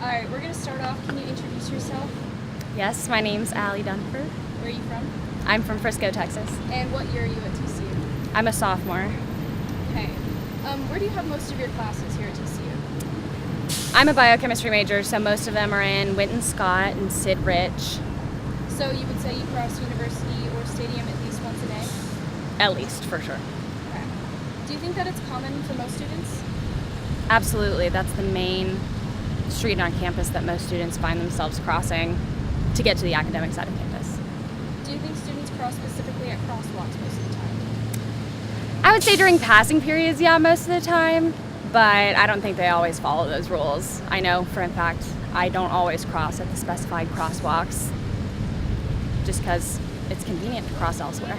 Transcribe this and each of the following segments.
All right, we're going to start off. Can you introduce yourself? Yes, my name's Allie Dunford. Where are you from? I'm from Frisco, Texas. And what year are you at TCU? I'm a sophomore. Okay. Where do you have most of your classes here at TCU? I'm a biochemistry major, so most of them are in Winton Scott and Sid Rich. So you would say you cross University or Stadium at least once a day? At least, for sure. Okay. Do you think that it's common for most students? Absolutely. That's the main street on campus that most students find themselves crossing to get to the academic side of campus. Do you think students cross specifically at crosswalks most of the time? I would say during passing periods, yeah, most of the time, but I don't think they always follow those rules. I know for a fact I don't always cross at the specified crosswalks just because it's convenient to cross elsewhere.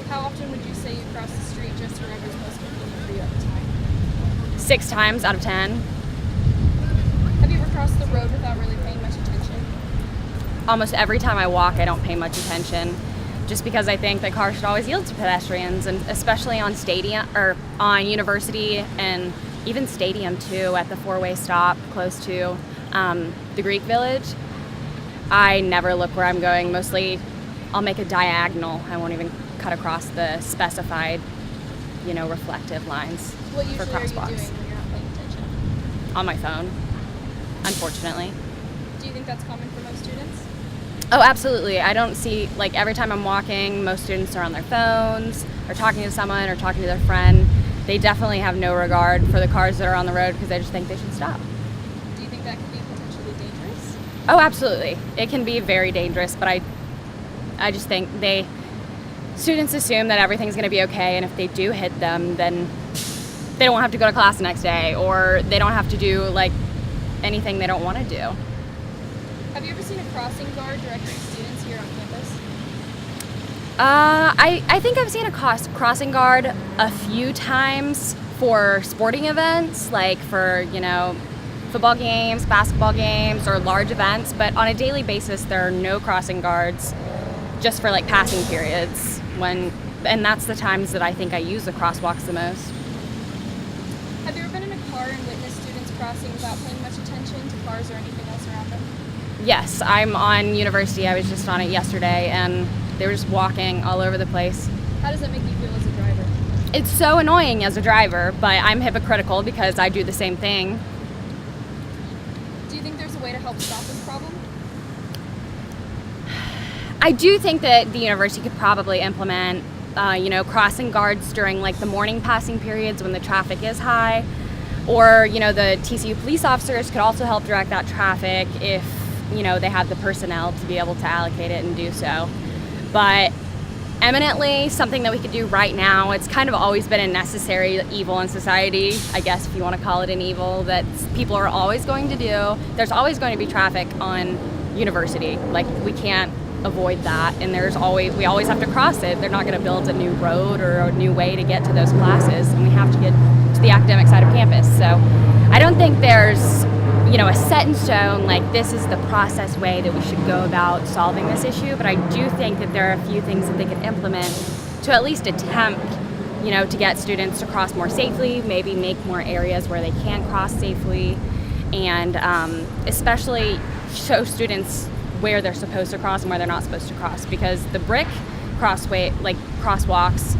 How often would you say you cross the street just wherever's most convenient for you at the time? 6 times out of 10. Have you ever crossed the road without really paying much attention? Almost every time I walk, I don't pay much attention, just because I think that cars should always yield to pedestrians, and especially on Stadium or on University and even Stadium too, at the 4-way stop close to the Greek Village. I never look where I'm going. Mostly, I'll make a diagonal. I won't even cut across the specified, reflective lines What for usually are you crosswalks. doing when you're not paying attention? On my phone, unfortunately. Do you think that's common for most students? Oh, absolutely. I don't see, every time I'm walking, most students are on their phones or talking to someone or talking to their friend. They definitely have no regard for the cars that are on the road because they just think they should stop. Do you think that could be potentially dangerous? Oh, absolutely. It can be very dangerous, but I just think students assume that everything's going to be okay, and if they do hit them, then they don't have to go to class the next day, or they don't have to do, anything they don't want to do. Have you ever seen a crossing guard directing students here on campus? I think I've seen a crossing guard a few times for sporting events, like for, football games, basketball games, or large events, but on a daily basis, there are no crossing guards just for, passing periods, and that's the times that I think I use the crosswalks the most. Have you ever been in a car and witnessed students crossing without paying much attention to cars or anything else around them? Yes, I'm on University. I was just on it yesterday, and they were just walking all over the place. How does that make you feel as a driver? It's so annoying as a driver, but I'm hypocritical because I do the same thing. Do you think there's a way to help stop this problem? I do think that the university could probably implement, crossing guards during the morning passing periods when the traffic is high, or the TCU police officers could also help direct that traffic if they have the personnel to be able to allocate it and do so. But eminently something that we could do right now. It's kind of always been a necessary evil in society, I guess, if you want to call it an evil, that people are always going to do. There's always going to be traffic on University. We can't avoid that, and we always have to cross it. They're not going to build a new road or a new way to get to those classes, and we have to get to the academic side of campus. So I don't think there's a set in stone, this is the process way that we should go about solving this issue, but I do think that there are a few things that they could implement to at least attempt, to get students to cross more safely, maybe make more areas where they can cross safely, and especially show students where they're supposed to cross and where they're not supposed to cross, because the brick crosswalks,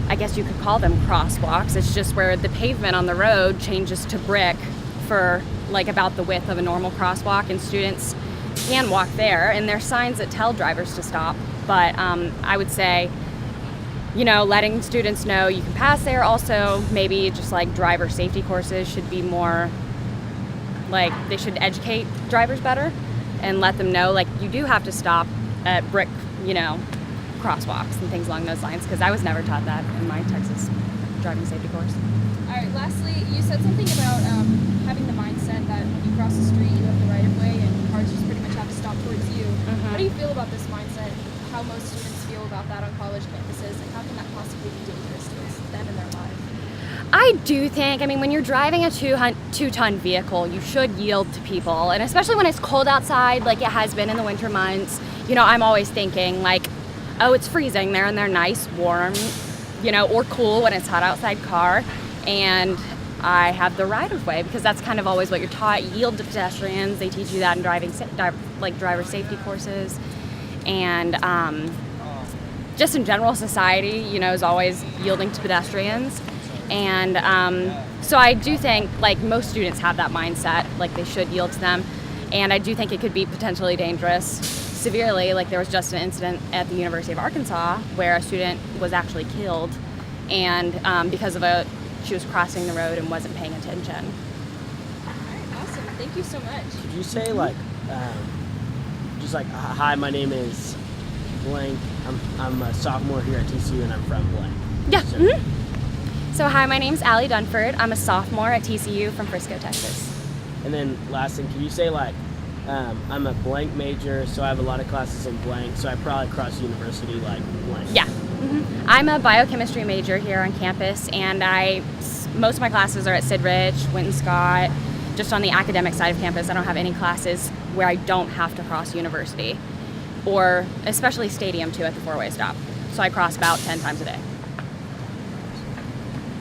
I guess you could call them crosswalks, it's just where the pavement on the road changes to brick for about the width of a normal crosswalk, and students can walk there, and there's signs that tell drivers to stop. But I would say, letting students know you can pass there. Also, maybe just driver safety courses should be more, they should educate drivers better and let them know, you do have to stop at brick, crosswalks and things along those lines, because I was never taught that in my Texas driving safety course. All right, lastly, you said something about having the mindset that when you cross the street, you have the right of way and cars just pretty much have to stop towards you. Mm-hmm. How do you feel about this mindset? How most students feel about that on college campuses, and how can that possibly be dangerous to them in their lives? I do think, when you're driving a 2-ton vehicle, you should yield to people, and especially when it's cold outside, like it has been in the winter months. I'm always thinking, oh, it's freezing. They're in their nice, warm, or cool when it's hot outside car, and I have the right of way, because that's kind of always what you're taught. Yield to pedestrians. They teach you that in driver safety courses, and just in general society, is always yielding to pedestrians. And so I do think like most students have that mindset, like they should yield to them. And I do think it could be potentially dangerous severely. Like there was just an incident at the University of Arkansas where a student was actually killed, and because she was crossing the road and wasn't paying attention. All right, awesome. Thank you so much. Could you say like, just like, hi, my name is blank. I'm a sophomore here at TCU and I'm from blank. Yeah. So, So hi, my name's Allie Dunford. I'm a sophomore at TCU from Frisco, Texas. And then last thing, can you say like, I'm a blank major, so I have a lot of classes in blank, so I probably cross university like blank. Yeah. I'm a biochemistry major here on campus, and most of my classes are at Sid Rich, Winton Scott. Just on the academic side of campus, I don't have any classes where I don't have to cross university, or especially Stadium too at the four-way stop. So I cross about 10 times a day.